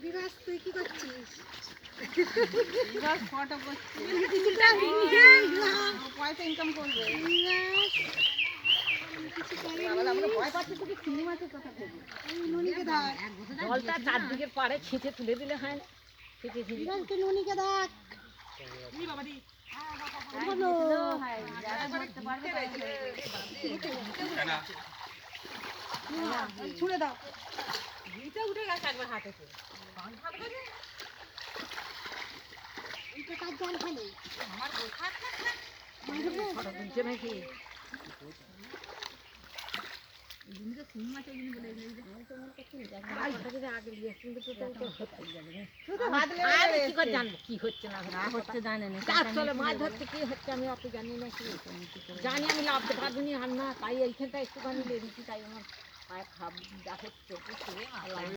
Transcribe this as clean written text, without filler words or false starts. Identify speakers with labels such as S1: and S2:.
S1: বিভাস তুই কি করছিস?
S2: বিভাস ফটো করছে, পয়সা ইনকাম করবে।
S3: জলটা চারদিকের পাড়ে ছিঁচে তুলে দিলে হয় না।
S1: নুনিকে দেখ ছুড়ে দাও।
S3: উঠে গেছে একবার হাতে করে।
S1: জল খেলে
S3: নাকি কি হচ্ছে না হচ্ছে জানে না। চলে মাছ ধরতে কি হচ্ছে আমি অত জানি না। কি জানি আমি লাভতে পারবো না, আর না তাই এইখানটা একটুখানি লেগেছি, তাই আমার পায়ে খাব যা হচ্ছে।